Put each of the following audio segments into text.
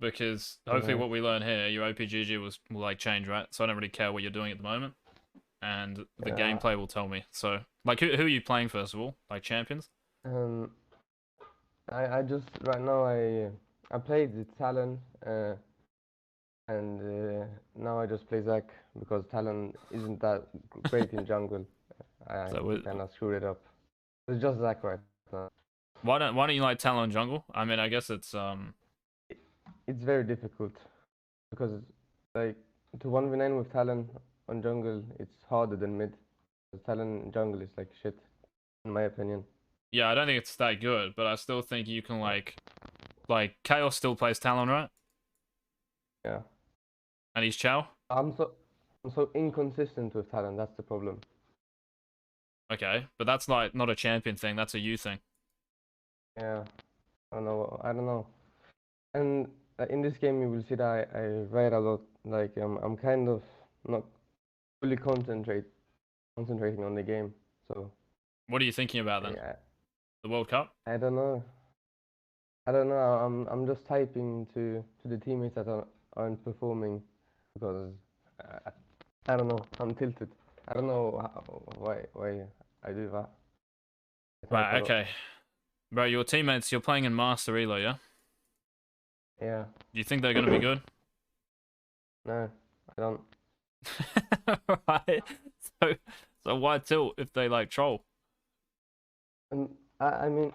because hopefully Uh, what we learn here, your OPGG will like change, right? So I don't really care what you're doing at the moment, and the yeah. gameplay will tell me. So like, who are you playing first of all? Like champions? Um, I just right now I played the Talon, and now I just play Zac because Talon isn't that great in jungle. I So kind of screwed it up. It's just Zac right now. why don't you like Talon jungle? I mean, I guess it's It's very difficult because like to 1v9 with Talon on jungle, it's harder than mid. Talon in jungle is like shit, in my opinion. yeah, I don't think it's that good, but I still think you can like Chaos still plays Talon, right? Yeah. And he's Chow. I'm so I'm so inconsistent with Talon. That's the problem. Okay, but that's like not a champion thing. That's a you thing. Yeah. I don't know. I don't know. And in this game, you will see that I write a lot. Like I'm kind of not fully concentrating on the game. So What are you thinking about then? I The World Cup? I don't know. I don't know. I'm just typing to the teammates that aren't performing because I, I don't know. I'm tilted. I don't know why I do that. I type a Right. lot. Okay, bro. Your teammates. You're playing in Master Elo, yeah? Yeah. Do you think they're gonna be good? No, I don't. Right. So so why tilt if they like troll? And I mean,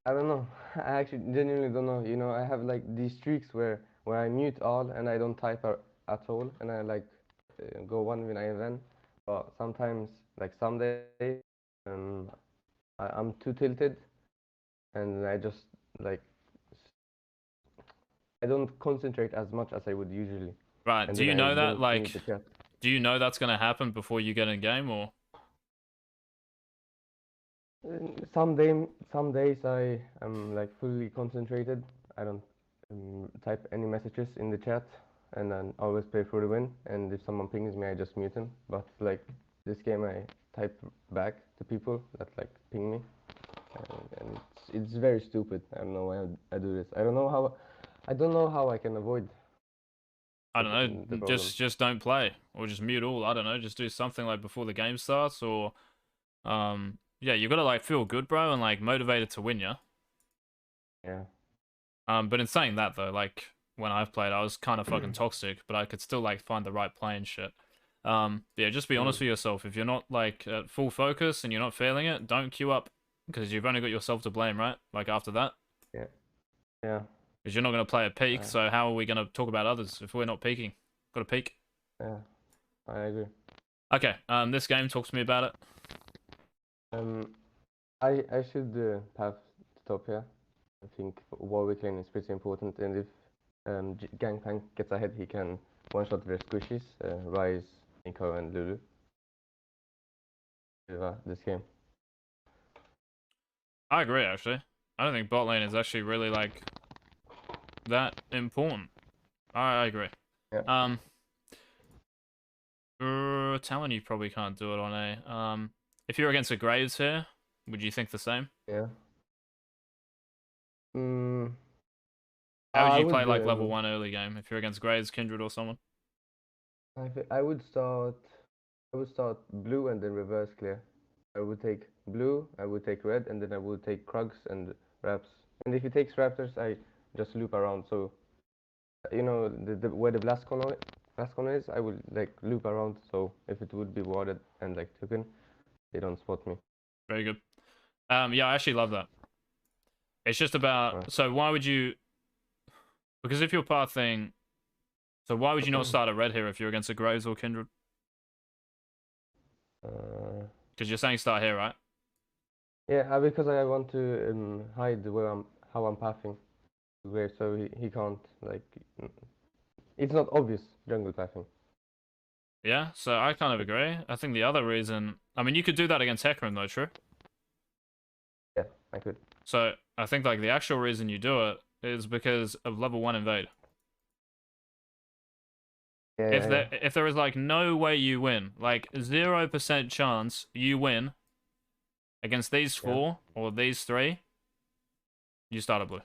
I don't know. I actually genuinely don't know. You know, I have like these streaks where I mute all and I don't type at all, and I like go one when I event. But sometimes, like some days, um, I'm too tilted, and I just like I don't concentrate as much as I would usually, Right. and Do then you I know that? don't mute Like, the chat. do you know that's gonna happen before you get in game, or Some days I am like fully concentrated. I don't type any messages in the chat, and then always play for the win. And if someone pings me, I just mute them. But like this game, I type back to people that like ping me, and it's very stupid. I don't know why I do this. I don't know how I can avoid I don't the know, problem. just don't play or just mute all. I don't know, just do something like before the game starts or yeah, you gotta like feel good, bro, and like motivated to win, yeah. Yeah. But in saying that though, like when I've played, I was kind of fucking toxic, but I could still like find the right play and shit. Yeah, just be honest Mm. with yourself. If you're not like at full focus and you're not feeling it, don't queue up because you've only got yourself to blame, right? Like after that, Yeah. Yeah. because you're not gonna play a peak. Uh, So how are we gonna talk about others if we're not peaking? Got to peak. yeah. I agree. Okay. This game talks to me about it. Um, I should have stop here. I think Warwick lane is pretty important, and if Gangplank gets ahead, he can one-shot their squishies, Rise, Nico, and Lulu. This game. I agree, actually. I don't think bot lane is actually really like that important. I agree. Yeah. Um, Talon, you probably can't do it on A. If you're against a Graves here, would you think the same? Yeah. Mm, How would I you play would like level 1 early game if you're against Graves, Kindred, or someone? I would start. I would start blue and then reverse clear. I would take blue. I would take red, and then I would take Krugs and Raps. And if he takes Raptors, I just loop around. So you know where the blast corner is, I would like loop around. So if it would be warded and like taken, they don't spot me. Very good. Yeah, I actually love that. It's just about, so why would you, because if you're pathing, so why would you not start a red here if you're against a Graves or Kindred? Uh, Because you're saying start here, right? yeah, because I want to hide where how I'm pathing, where so he can't like. It's not obvious jungle pathing. Yeah, so I kind of agree. I think the other reason, I mean, you could do that against Hecarim though, true? Yeah, I could. So I think like the actual reason you do it is because of level 1 invade. Yeah, yeah, yeah. If there is like no way you win, like 0% chance you win against these Yeah. four or these three, you start a blue.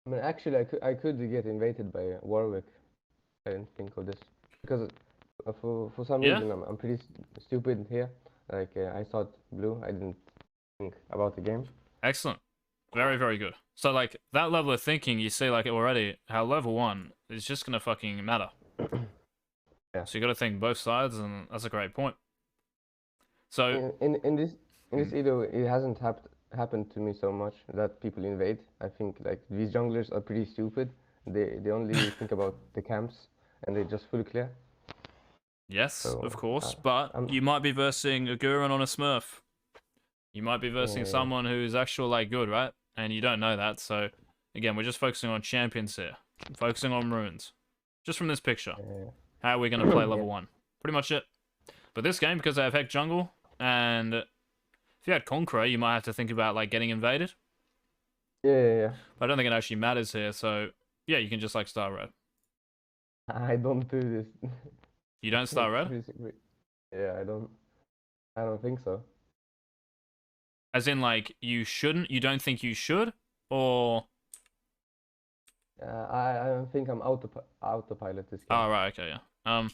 I mean, actually, I could get invaded by Warwick. I didn't think of this because for some Yeah? reason I'm pretty stupid here. Like I thought blue. I didn't think about the game. Excellent. Very, very good. So, like, that level of thinking, you see, like, already, how level 1 is just gonna fucking matter. Yeah. So you gotta think both sides, and that's a great point. So, In this Edo, it hasn't happened to me so much that people invade. I think like these junglers are pretty stupid. They only think about the camps and they just full clear. yes, So of course, but I'm you might be versing a Gurren on a Smurf. You might be versing yeah someone who's actual, like, good, right? And you don't know that, so, again, we're just focusing on champions here. Focusing on runes. Just from this picture. yeah How are we gonna play yeah level 1? Pretty much it. But this game, because they have Heck Jungle, and if you had Conqueror, you might have to think about, like, getting invaded. yeah. But I don't think it actually matters here, so, yeah, you can just, like, start red. I don't do this. You don't start red? Basically. Yeah, I don't think so. As in, like, you shouldn't, you don't think you should? Or... I don't think I'm autopilot this game. Oh, right, okay, yeah.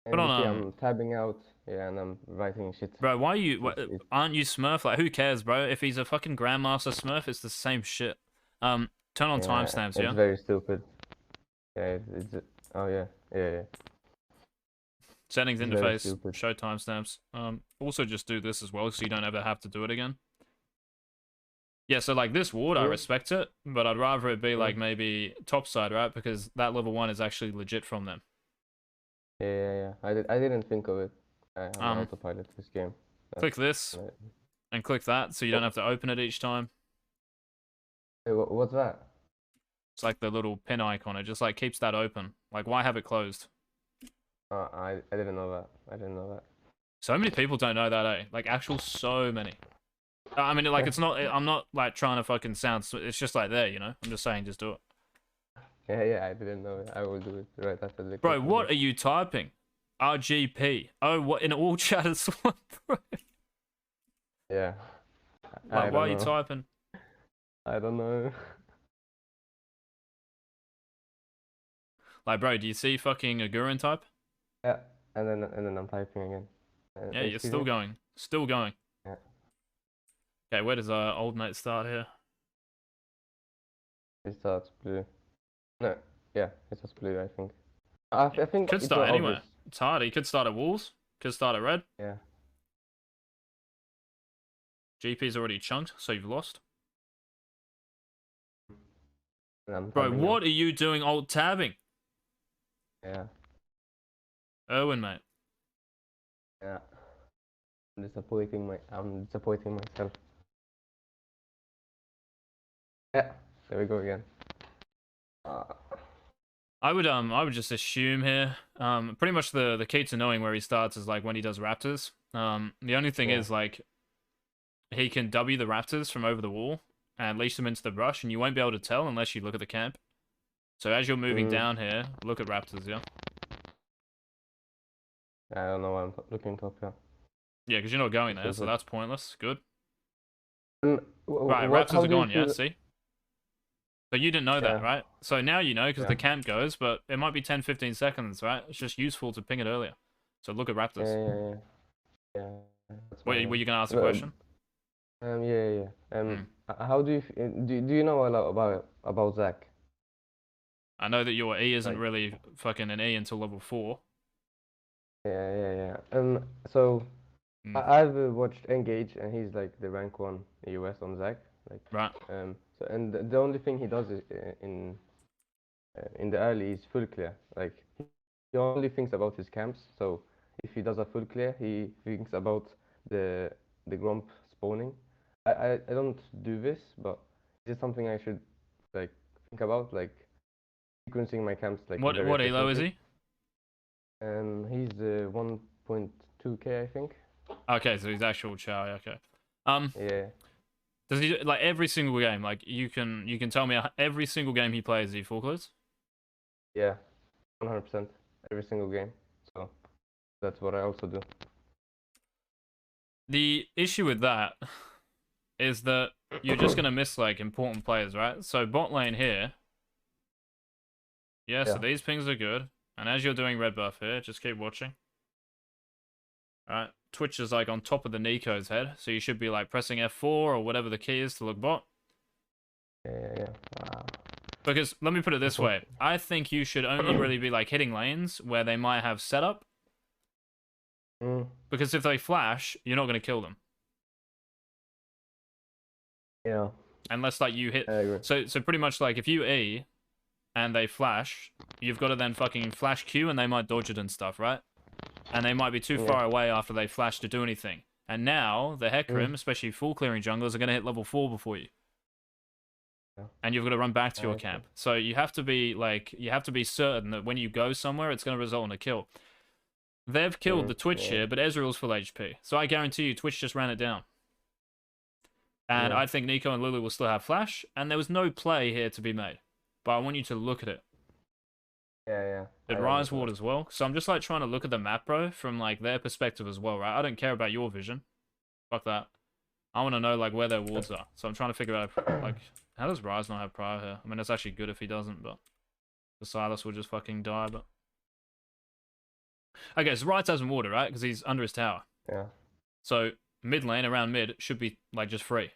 Put And you on, see, I'm tabbing out. Yeah, and I'm writing shit. Bro, why are you... It's aren't you Smurf? Like, who cares, bro? If he's a fucking Grandmaster Smurf, it's the same shit. Turn on yeah, timestamps, it's yeah? very stupid. Yeah, oh yeah. Settings It's very interface, stupid. show timestamps. Also just do this as well, so you don't ever have to do it again. Yeah, so like this ward, I Yeah. respect it, but I'd rather it be like Mm. maybe topside, right? Because that level 1 is actually legit from them. Yeah. I didn't think of it. I'm Um, autopilot this game. Click this Uh, and click that, so you don't have to open it each time. what's that? It's like the little pin icon. It just like keeps that open. Like, why have it closed? I didn't know that. I didn't know that. So many people don't know that, eh? Like, actual so many. I mean, like, it's not... I'm not, like, trying to fucking sound... It's just, like, there, you know? I'm just saying, just do it. Yeah, I didn't know it. I will do it right after the Bro, clip. what are you typing? RGP. Oh, what? In all chat as well, bro? Yeah. I Like, why are don't you know. typing? I don't know. Like, bro, do you see fucking a Gurren type? Yeah, and then I'm typing again. Yeah, you're Excuse still me? going. Still going. Yeah. Okay, where does our old mate start here? It starts blue. No, yeah, it starts blue, I think. I think Could it's start obvious. anywhere. It's hard. He could start at Wolves. Could start at red. Yeah. GP's already chunked, so you've lost. And I'm Bro, tabbing now. what are you doing alt tabbing? Yeah. Erwin, mate. Yeah. I'm disappointing myself. Yeah. There we go again. I would just assume here. Pretty much the key to knowing where he starts is like when he does Raptors. The only thing Yeah. is like he can W the Raptors from over the wall and leash them into the brush, and you won't be able to tell unless you look at the camp. So as you're moving down here, look at Raptors, yeah? I don't know why I'm looking top here. Yeah, because you're not going there, This so is that's pointless. Good. it. Right, What? Raptors How are do you gone, yeah? feel? See? So you didn't know that, Yeah. right? So now you know because Yeah. the camp goes, but it might be 10, 15 seconds, right? It's just useful to ping it earlier. So look at Raptors. Yeah. That's Were my you going to ask a Well, question? Yeah. How do you do you know a lot about Zach? I know that your E isn't Like, really fucking an E until level 4. yeah. So Mm, I've watched Engage, and he's like the rank 1 US on Zach. Like, right. so and the only thing he does is in the early is full clear. Like, he only thinks about his camps. So if he does a full clear, he thinks about the grump spawning. I don't do this, but is it something I should like think about, like sequencing my camps like very What elo is efficiently? he? He's 1.2k, I think. Okay, so he's actual Chow, okay. Yeah. Does he, like, every single game, like, you can tell me every single game he plays, he full clears? Yeah, 100% every single game. So that's what I also do. The issue with that is that you're just gonna miss like important players, right? So bot lane here, yeah. So Yeah. these pings are good, and as you're doing red buff here, just keep watching. All right, Twitch is like on top of the Nico's head, so you should be like pressing F4 or whatever the key is to look bot. Yeah. Wow. Because let me put it this way, I think you should only really be like hitting lanes where they might have setup. Because if they flash, you're not gonna kill them. Yeah. Unless like you hit. I agree. So pretty much like if you E and they flash, you've got to then fucking flash Q and they might dodge it and stuff, right? And they might be too far away after they flash to do anything. And now the Hecarim, especially full clearing junglers, are gonna hit level 4 before you. Yeah. And you've got to run back to your camp. So you have to be like, you have to be certain that when you go somewhere, it's gonna result in a kill. They've killed the Twitch here, but Ezreal's full HP. So I guarantee you, Twitch just ran it down. And I think Nico and Lulu will still have flash, and there was no play here to be made. But I want you to look at it. Yeah. Did Rise ward as well? So I'm just like trying to look at the map, bro, from like their perspective as well, right? I don't care about your vision. Fuck that. I want to know like where their wards are. So I'm trying to figure out like how does Rise not have prior here? I mean, it's actually good if he doesn't, but the Silas will just fucking die. But okay, so Rise hasn't warded, right? Because he's under his tower. Yeah. So mid lane around mid should be like just free,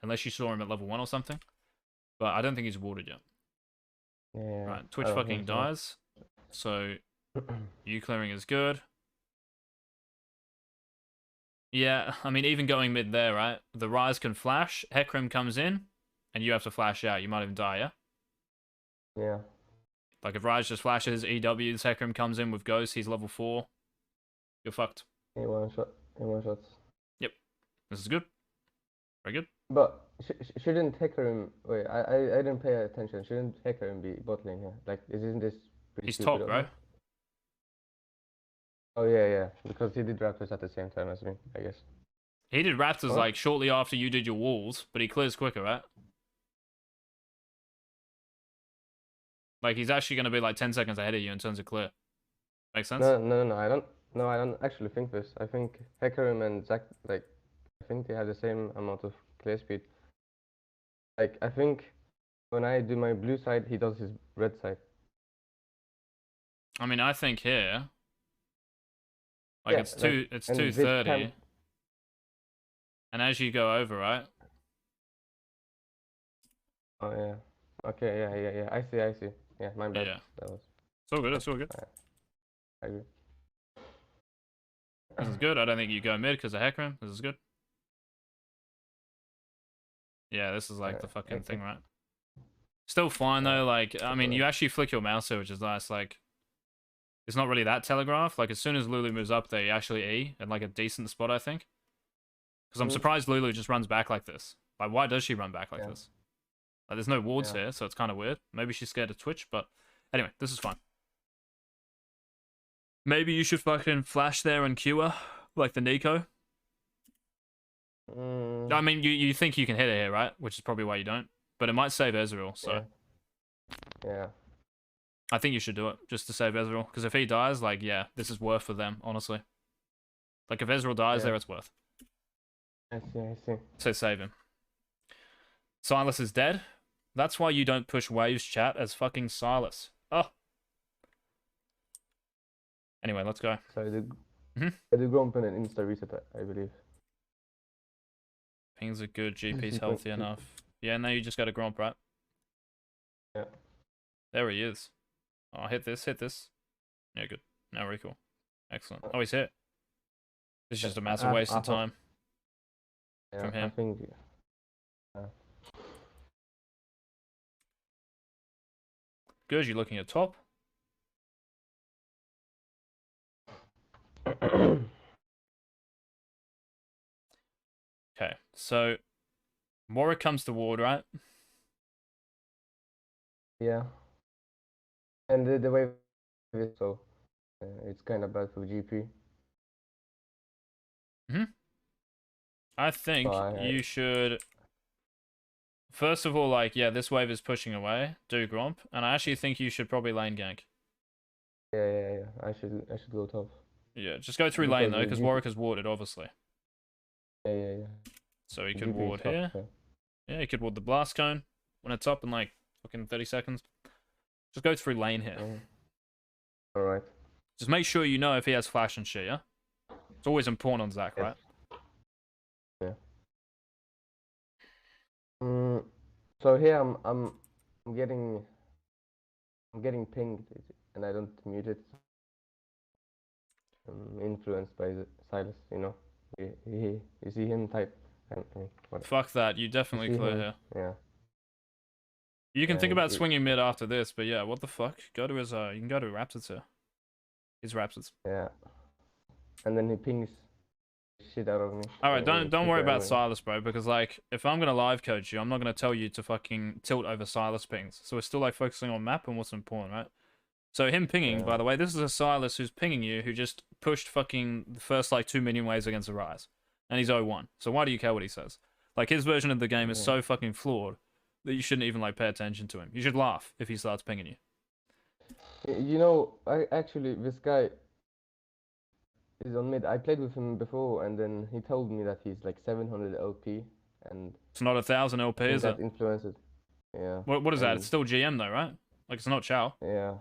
unless you saw him at level 1 or something. But I don't think he's warded yet. Yeah. Right, Twitch fucking dies. So you clearing is good. Yeah, I mean even going mid there, right? The Rise can flash. Hecarim comes in, and you have to flash out. You might even die, yeah. Yeah. Like if Rise just flashes, EWs, Hecarim comes in with Ghost. He's level 4. You're fucked. In one shot. In one shots. Yep, this is good. Very good. But shouldn't Hecarim? Wait, I didn't pay attention. Shouldn't Hecarim be bot lane here? Like, isn't this pretty He's stupid top, of bro. him? Oh yeah, because he did Raptors at the same time as me, I guess. He did Raptors like shortly after you did your walls, but he clears quicker, right? Like he's actually going to be like 10 seconds ahead of you in terms of clear. Makes sense? No, I don't. No, I don't actually think this. I think Hecarim and Zac, like, I think they have the same amount of clear speed. Like, I think when I do my blue side, he does his red side. I mean, I think here, like it's 2:30, and as you go over, right? Oh yeah. Okay, yeah. I see. Yeah, my bad. Yeah. That was. It's all good. It's all good. I agree. This is good. I don't think you go mid because of Hecarim. This is good. Yeah, this is like the fucking thing, right? Still fine though. Like, I mean, you actually flick your mouse here, which is nice. Like, it's not really that telegraph. Like, as soon as Lulu moves up there, you actually E at like a decent spot, I think. Because I'm surprised Lulu just runs back like this. Like, why does she run back like this? Like, there's no wards here, so it's kind of weird. Maybe she's scared of Twitch, but anyway, this is fine. Maybe you should fucking flash there and Q her, like the Nico. I mean, you think you can hit it here, right? Which is probably why you don't. But it might save Ezreal, so... Yeah. I think you should do it, just to save Ezreal. Because if he dies, like, yeah, this is worth for them, honestly. Like, if Ezreal dies there, it's worth. I see. So save him. Silas is dead. That's why you don't push waves chat as fucking Silas. Oh. Anyway, let's go. So I do Gromp and an insta reset, I believe. Pings are good, GP's healthy enough. Yeah, now you just got to Gromp, right? Yeah. There he is. Oh, hit this. Yeah, good. Now recall. Excellent. Oh, he's hit. This is just a massive waste of time from him. I think... Good, you're looking at top. Okay, so Warwick comes to ward, right? Yeah. And the wave is so it's kind of bad for GP. I think you should... First of all, like, yeah, this wave is pushing away. Do Gromp. And I actually think you should probably lane gank. Yeah. I should go top. Yeah, just go through lane, though, because Warwick is warded, obviously. Yeah. So he could ward here. Yeah, you could ward the blast cone when it's up in like fucking 30 seconds. Just go through lane here. Alright. Just make sure you know if he has flash and shit, yeah? It's always important on Zac, Yes. right? Yeah. So here I'm getting pinged and I don't mute it. I'm influenced by Silas, you know. You see him type. What? Fuck that, you definitely see clear him? here. Yeah. You can Yeah, think about swinging mid after this, but yeah, what the fuck? Go to his, you can go to Raptors here. His Raptors. Yeah. And then he pings shit out of me. Alright, don't worry about anyway. Silas, bro, because like, if I'm gonna live coach you, I'm not gonna tell you to fucking tilt over Silas pings. So we're still like focusing on map and what's important, right? So him pinging, Yeah. by the way, this is a Silas who's pinging you, who just pushed fucking the first like 2 minion waves against a Rise. And he's 0-1. So why do you care what he says? Like, his version of the game is so fucking flawed that you shouldn't even like pay attention to him. You should laugh if he starts pinging you. You know, this guy is on mid. I played with him before, and then he told me that he's like 700 LP, and It's not 1,000 I LP, think is that it? influences. Yeah. What is that? It's still GM though, right? Like, it's not Chow. Yeah.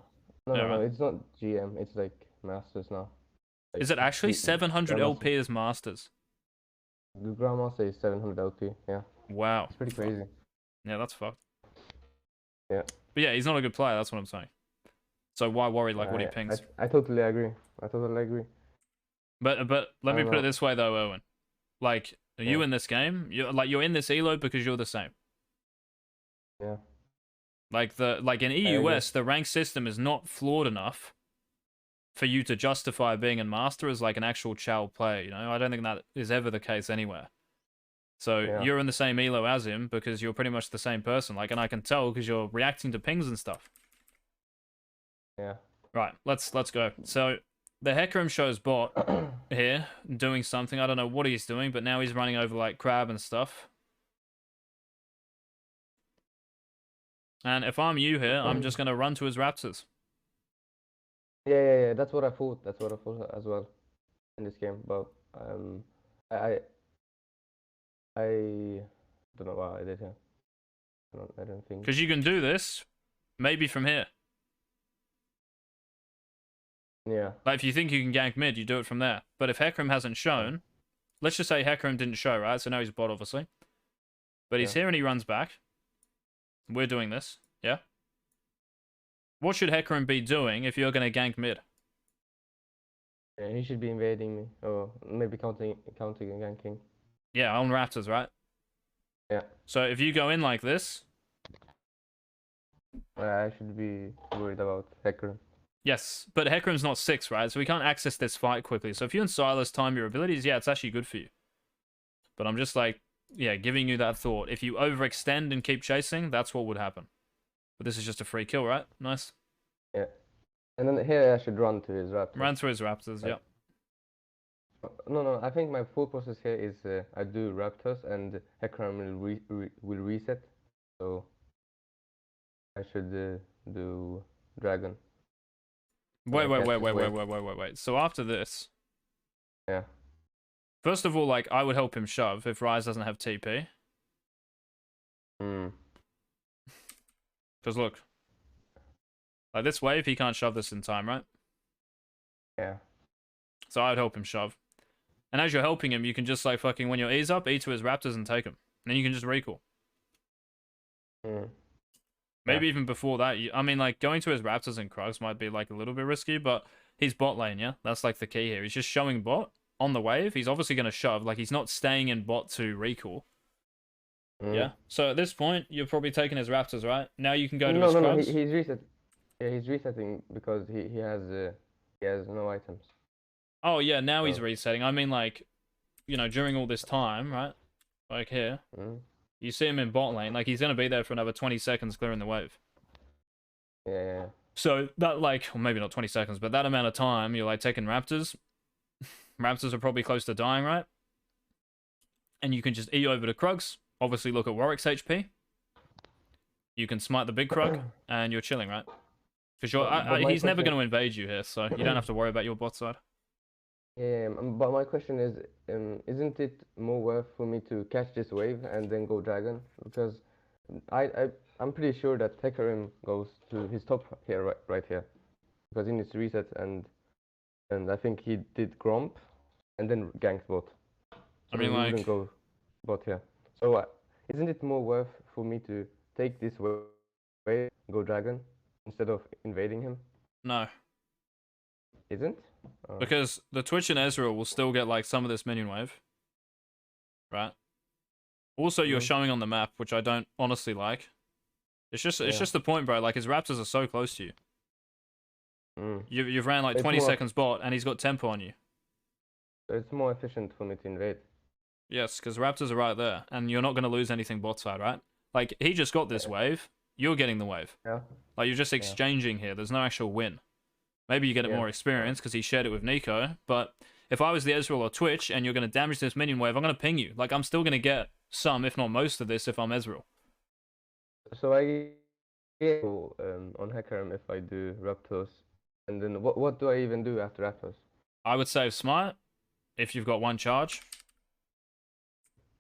No, Yeah, no, no. right. It's not GM. It's like Masters now. Like, Is it actually 700 Grandmaster. LP as Masters? The Grandmaster is 700 LP. Yeah. Wow. It's pretty crazy. Yeah, that's fucked. Yeah. But yeah, he's not a good player, that's what I'm saying. So why worry like what he pings? I totally agree. I totally agree. But let me put it this way though, Owen. Like, are you in this game? You're in this elo because you're the same. Yeah. Like in EUS, the rank system is not flawed enough for you to justify being in Master as like an actual Chow player, you know? I don't think that is ever the case anywhere. So you're in the same elo as him because you're pretty much the same person. Like, and I can tell because you're reacting to pings and stuff. Yeah. Right, let's go. So the Hecarim shows bot here doing something. I don't know what he's doing, but now he's running over like crab and stuff. And if I'm you here, I'm just gonna run to his Raptors. Yeah. That's what I thought. That's what I thought as well in this game. But I don't know why I did here. I don't think. Because you can do this, maybe from here. Yeah. Like, if you think you can gank mid, you do it from there. But if Hecarim hasn't shown, let's just say Hecarim didn't show, right? So now he's bot, obviously. But he's here and he runs back. We're doing this, yeah? What should Hecarim be doing if you're going to gank mid? Yeah, he should be invading me, or maybe counting and ganking. Yeah, on Raptors, right? Yeah. So if you go in like this... I should be worried about Hecarim. Yes, but Hecarim's not 6, right? So we can't access this fight quickly. So if you and Silas time your abilities, yeah, it's actually good for you. But I'm just like, yeah, giving you that thought. If you overextend and keep chasing, that's what would happen. But this is just a free kill, right? Nice. Yeah. And then here I should run to his Raptors. Run through his Raptors, yeah. No, I think my full process here is I do Raptors and Hecarim will reset. So I should do Dragon. Wait. So after this... Yeah. First of all, like, I would help him shove if Ryze doesn't have TP. Because look. Like, this wave, he can't shove this in time, right? Yeah. So I'd help him shove. And as you're helping him, you can just, like, fucking, when your E's up, E to his Raptors and take him. And then you can just recall. Maybe even before that, I mean, like, going to his Raptors and Krugs might be, like, a little bit risky, but he's bot lane, yeah? That's, like, the key here. He's just showing bot on the wave. He's obviously going to shove. Like, he's not staying in bot to recall. Yeah? So at this point, you're probably taking his Raptors, right? Now you can go to his Krugs. No, he's reset. Yeah, he's resetting because he has no items. Oh, yeah, now he's resetting. I mean, like, you know, during all this time, right? Like, here. You see him in bot lane, like, he's going to be there for another 20 seconds clearing the wave. Yeah. So, that, like, well, maybe not 20 seconds, but that amount of time, you're, like, taking Raptors. Raptors are probably close to dying, right? And you can just E over to Krugs. Obviously, look at Warwick's HP. You can smite the big Krug, and you're chilling, right? Because he's never going to invade you here, so you don't have to worry about your bot side. Yeah, but my question is, isn't it more worth for me to catch this wave and then go dragon? Because I, I I'm pretty sure that Hecarim goes to his top here, right here, because he needs to reset, and I think he did Gromp and then ganked bot, I so mean, he wouldn't like, go bot here. So isn't it more worth for me to take this wave, go dragon, instead of invading him? no. Isn't? Oh, Because the Twitch and Ezreal will still get, like, some of this minion wave, right? Also, you're mm, showing on the map, which I don't honestly like. It's yeah. just the point, bro. Like, his Raptors are so close to you. Mm. You've ran, like, It's 20 more seconds bot, and he's got tempo on you. it's more efficient for me to invade. Yes, because Raptors are right there, and you're not going to lose anything bot side, right? Like, he just got this Yeah. wave. You're getting the wave. Yeah. Like, you're just Yeah. exchanging here. There's no actual win. Maybe you get it Yeah. more experience because he shared it with Nico, but if I was the Ezreal or Twitch and you're going to damage this minion wave, I'm going to ping you. Like, I'm still going to get some, if not most of this if I'm Ezreal. So I get on Hecarim if I do Raptors, and then what do I even do after Raptors? I would save Smite if you've got one charge.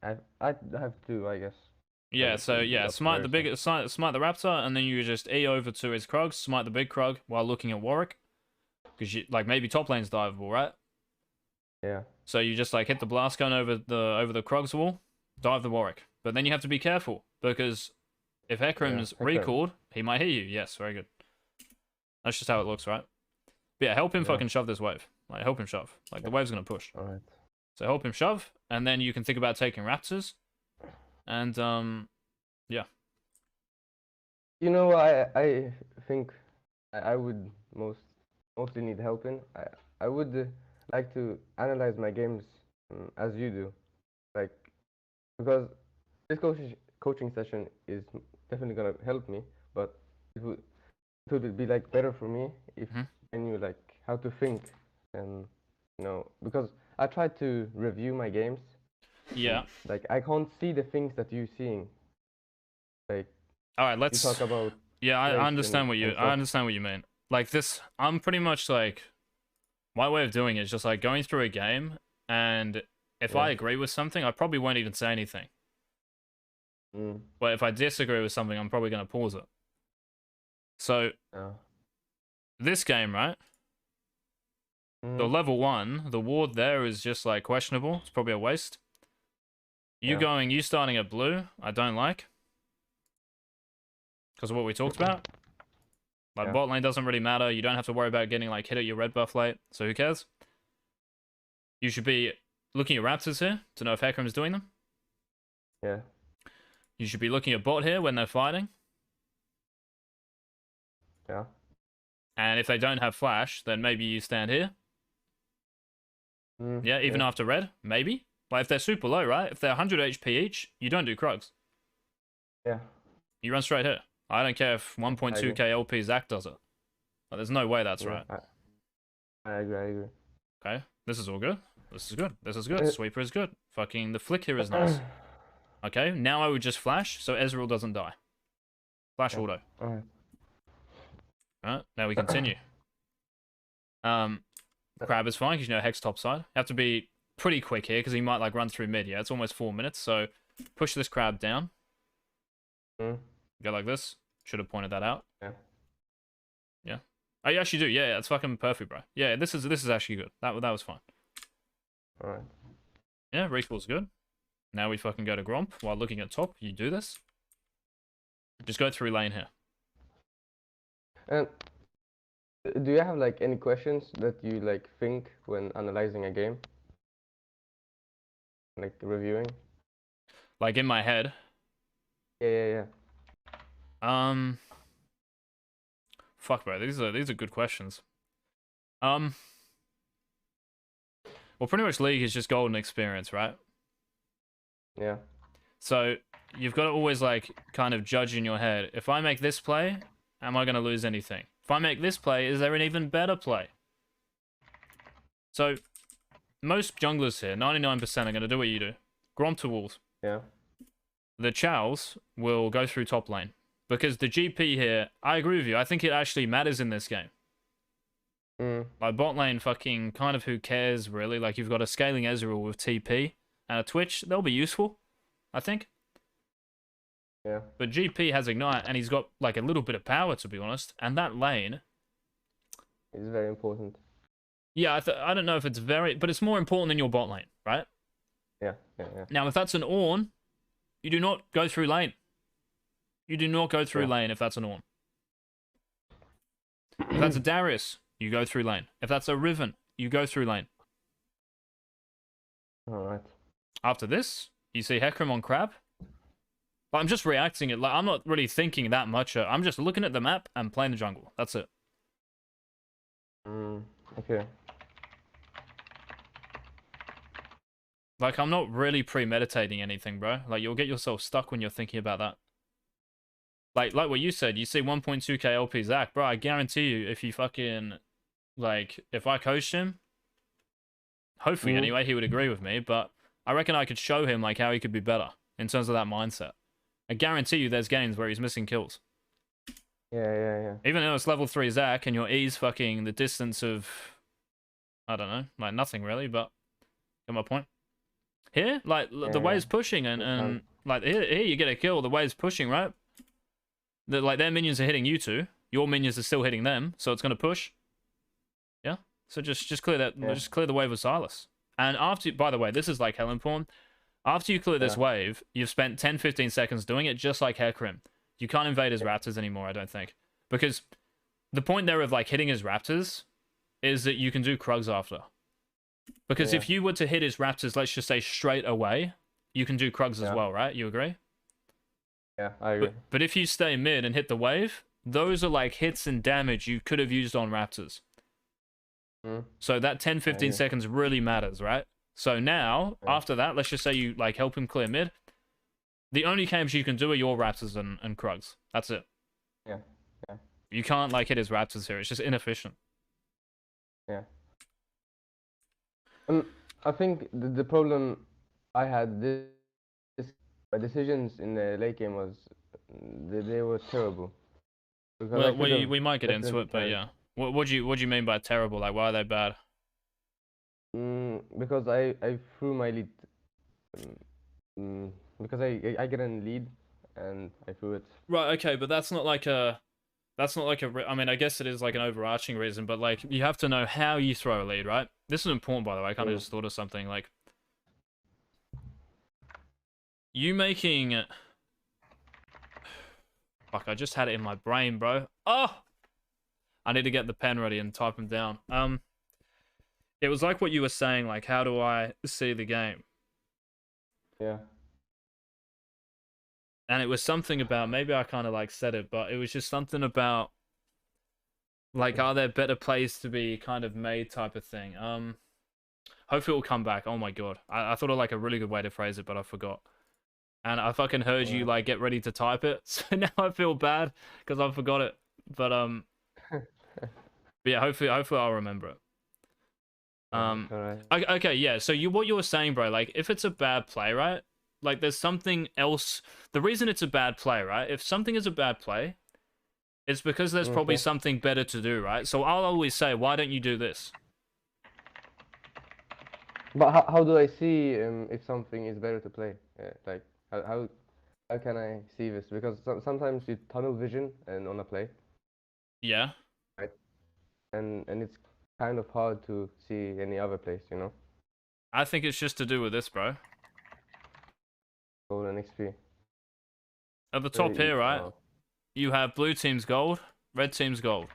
I have two, I guess. Yeah, It so would be yeah, up to smite the Mercy. big, smite the Raptor, and then you just E over to his Krugs, smite the big Krug while looking at Warwick, because you like maybe top lane's diveable, right? Yeah. So you just like hit the blast gun over the Krugs wall, dive the Warwick, but then you have to be careful because if Yeah. Hecarim's Hecarim. recalled, he might hit you. Yes, very good. That's just how it looks, right? But yeah, help him Yeah. fucking shove this wave. Like help him shove. Like the Yeah. wave's gonna push. All right. So help him shove, and then you can think about taking Raptors, and yeah. You know, I think I would mostly need help in. I would like to analyze my games as you do, like because this coaching session is definitely gonna help me, but it would be like better for me if Mhm. I knew like how to think, and because I try to review my games and Yeah. like I can't see the things that you're seeing. Like All right, you let's. talk about Yeah, I plays understand and I stuff. understand what you mean. Like this, I'm pretty much like my way of doing it is just like going through a game, and if Yeah. I agree with something, I probably won't even say anything. Mm. But if I disagree with something, I'm probably gonna pause it. So Yeah. this game, right? The Mm. level 1, the ward there is just like questionable. It's probably a waste. Yeah. You starting at blue, I don't like. Because of what we talked about. Like Yeah. bot lane doesn't really matter. You don't have to worry about getting like hit at your red buff late. So who cares? You should be looking at Raptors here to know if Hecarim's doing them. Yeah. You should be looking at bot here when they're fighting. Yeah. And if they don't have flash, then maybe you stand here. Mm. Yeah, even Yeah. after red, maybe. Like if they're super low, right? If they're 100 HP each, you don't do Krugs. Yeah. You run straight here. I don't care if I agree. 1.2k LP Zac does it. Like, there's no way that's Yeah. right. I agree. I agree. Okay, this is all good. This is good. This is good. Uh, Sweeper is good. Fucking the flick here is nice. Okay, now I would just flash so Ezreal doesn't die. Flash yeah. auto. All right. Alright, now we continue. Crab is fine because you know Hex top side. You have to be pretty quick here because he might like run through mid. Yeah, it's almost 4 minutes, so push this crab down. Mm. Go like this. Should have pointed that out. Yeah. Yeah. Oh, you actually do. Yeah, it's fucking perfect, bro. Yeah, this is actually good. That was fine. All right. Yeah, recall's good. Now we fucking go to Gromp while looking at top. You do this. Just go through lane here. And do you have like any questions that you like think when analyzing a game? Like reviewing? Like in my head. Yeah, yeah, yeah. Fuck, bro. These are good questions. Well, pretty much League is just golden experience, right? Yeah. So you've got to always like kind of judge in your head. If I make this play, am I going to lose anything? If I make this play, is there an even better play? So most junglers here, 99% are going to do what you do. Gromp to walls. Yeah. The Chows will go through top lane. Because the GP here, I agree with you. I think it actually matters in this game. Like bot lane, fucking kind of who cares really? Like you've got a scaling Ezreal with TP and a Twitch, they'll be useful, I think. Yeah. But GP has Ignite and he's got like a little bit of power to be honest. And that lane, It's very important. yeah, I don't know if it's very, but it's more important than your bot lane, right? Yeah, yeah, yeah. Now, if that's an Ornn, you do not go through lane. You do not go through lane if that's an Ornn. If that's a Darius, you go through lane. If that's a Riven, you go through lane. Alright. After this, you see Hecarim on Crab. But I'm just reacting it. Like I'm not really thinking that much. I'm just looking at the map and playing the jungle. That's it. Okay. Like I'm not really premeditating anything, bro. Like you'll get yourself stuck when you're thinking about that. Like what you said, you see 1.2k LP Zach, bro. I guarantee you, if you fucking like, if I coached him, hopefully anyway, he would agree with me. But I reckon I could show him like how he could be better in terms of that mindset. I guarantee you, there's games where he's missing kills. Yeah. Even though it's level 3 Zach and your E's fucking the distance of, I don't know, like nothing really. But get my point. Here, like the wave's pushing and like here you get a kill. The wave's pushing, right? Like their minions are hitting you two. Your minions are still hitting them, so it's gonna push. Yeah. So just clear that. Yeah. Just clear the wave with Silas. And after, by the way, this is like hell important. After you clear this wave, you've spent 10-15 seconds doing it, just like Hecarim. You can't invade his raptors anymore, I don't think, because the point there of like hitting his raptors is that you can do Krugs after. Because if you were to hit his raptors, let's just say straight away, you can do Krugs as well, right? You agree? Yeah, I agree. But if you stay mid and hit the wave, those are like hits and damage you could have used on raptors. So that 10-15 seconds really matters, right? So now, after that, let's just say you like help him clear mid. The only camps you can do are your raptors and Krugs. That's it. Yeah. You can't like hit his raptors here. It's just inefficient. Yeah. I think the problem I had my decisions in the late game was they were terrible. Well, we might get into it, but yeah. What do you mean by terrible? Like, why are they bad? Because I threw my lead. Because I get in lead and I threw it. Right. Okay, but that's not like a. That's not like a. I mean, I guess it is like an overarching reason, but like you have to know how you throw a lead, right? This is important, by the way. I kind of just thought of something like you making. Fuck! I just had it in my brain, bro. Oh, I need to get the pen ready and type them down. It was like what you were saying. Like, how do I see the game? Yeah. And it was something about, maybe I kind of like said it, but it was just something about, like, are there better plays to be kind of made type of thing. Hopefully it will come back. Oh my god. I thought of like a really good way to phrase it, but I forgot. And I fucking heard you like get ready to type it. So now I feel bad because I forgot it. But yeah, hopefully I'll remember it. Okay, yeah. So what you were saying, bro, like if it's a bad play, right? Like, there's something else. The reason it's a bad play, right? If something is a bad play, it's because there's probably something better to do, right? So I'll always say, why don't you do this? But how do I see if something is better to play? Like, how can I see this? Because sometimes you tunnel vision and on a play. Yeah. Right. And it's kind of hard to see any other place, you know? I think it's just to do with this, bro. Gold and XP. At the top here, right? You have blue team's gold, red team's gold.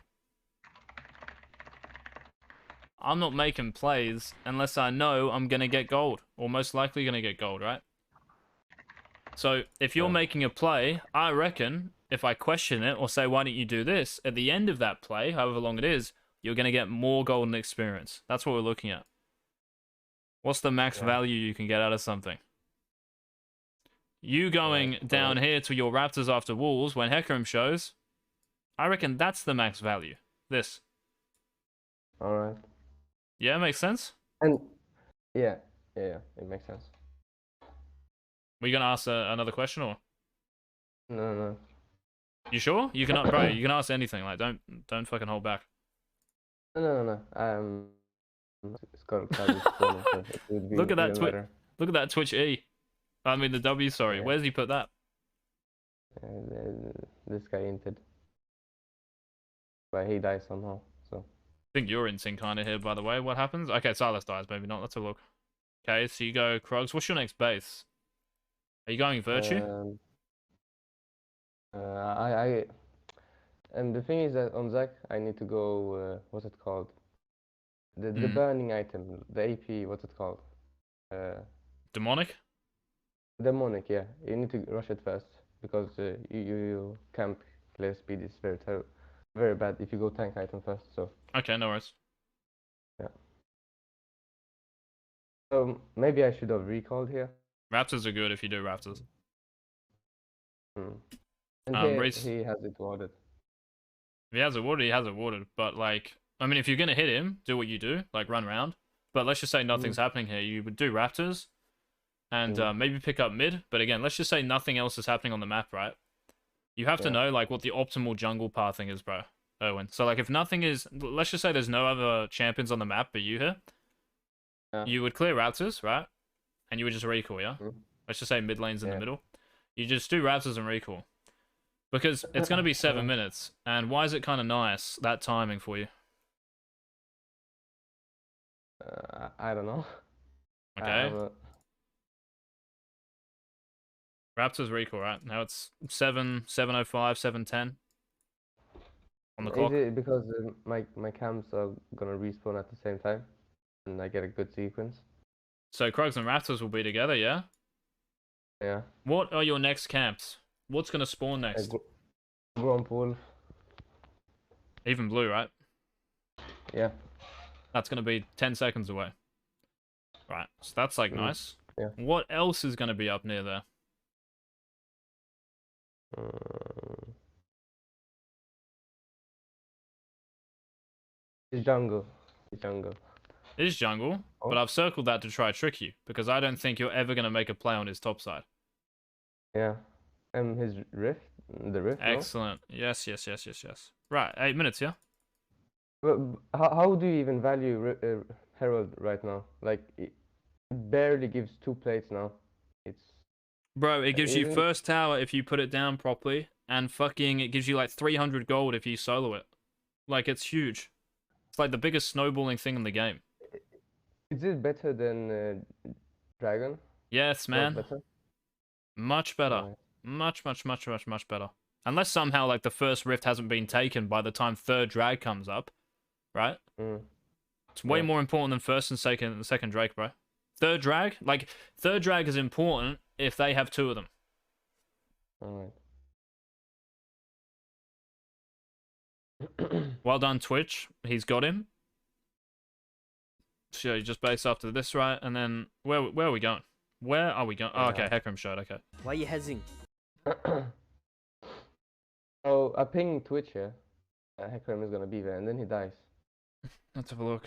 I'm not making plays unless I know I'm going to get gold, or most likely going to get gold, right? So if you're making a play, I reckon if I question it or say, why don't you do this? At the end of that play, however long it is, you're going to get more golden experience. That's what we're looking at. What's the max value you can get out of something? You going down here to your raptors after walls when Hecarim shows, I reckon that's the max value. This. Alright. Yeah, makes sense? And yeah, it makes sense. Were you gonna ask another question or? No. You sure? You can, bro. You can ask anything. Like, don't fucking hold back. No. Skull Crab is spawning, so it would be Look at that even Twitch. better. Look at that Twitch E. I mean the W. Sorry, Yeah. where's he put that? This guy entered, but he died somehow. So I think you're in sync kind of here, by the way. What happens? Okay, Silas dies. Maybe not. Let's have a look. Okay, so you go Krugs. What's your next base? Are you going Virtue? um, I and the thing is that on Zac I need to go. What's it called? The Hmm. burning item, the AP. What's it called? Uh, Demonic? Demonic. Yeah, you need to rush it first because you camp clear speed is very bad if you go tank item first. So Okay, no worries. yeah. So maybe I should have recalled here. Raptors are good if you do Raptors. Hmm. And Reese, he has it warded. if he has it watered, he has it watered. But like, I mean, if you're gonna hit him, do what you do, like run around. But let's just say nothing's happening here. You would do Raptors and maybe pick up mid. But again, let's just say nothing else is happening on the map, right? You have to know like what the optimal jungle pathing is, bro. Owen. So like, if nothing is, let's just say there's no other champions on the map but you here. Yeah. You would clear Raptors, right? And you would just recall, yeah? Mm. Let's just say mid lane's in the Yeah. middle. You just do Raptors and recall. Because it's going to be 7 minutes. And why is it kind of nice, that timing for you? I don't know. Okay. Raptors recall, right? Now it's 7:05, 7:10 on the Is clock. it because my camps are gonna respawn at the same time, and I get a good sequence? So Krugs and Raptors will be together, yeah? Yeah. What are your next camps? What's going to spawn next? Gromp Wolf. Even blue, right? Yeah. That's going to be 10 seconds away. Right, so that's like nice. Yeah. What else is going to be up near there? It's jungle. It's jungle. It is jungle, but I've circled that to try to trick you, because I don't think you're ever going to make a play on his top side. Yeah. His rift? The rift, Excellent. No? Yes. Right, 8 minutes, yeah? But how do you even value Herald right now? Like, it barely gives 2 plates now. It's... Bro, it gives you first tower if you put it down properly, and fucking it gives you like 300 gold if you solo it. Like, it's huge. It's like the biggest snowballing thing in the game. Is it better than Dragon? Yes, man. Better? Much better. Much better. Unless somehow, like, the first rift hasn't been taken by the time third drag comes up, right? It's way more important than first and second Drake, bro. Third drag is important if they have 2 of them. Alright. Well done, Twitch. He's got him. So you just base after this, right? And then where are we going? Where are we going? Oh, okay, Heckram showed. Okay. Why are you hezing? Oh, I ping Twitch here. Heckram is gonna be there, and then he dies. Let's have a look.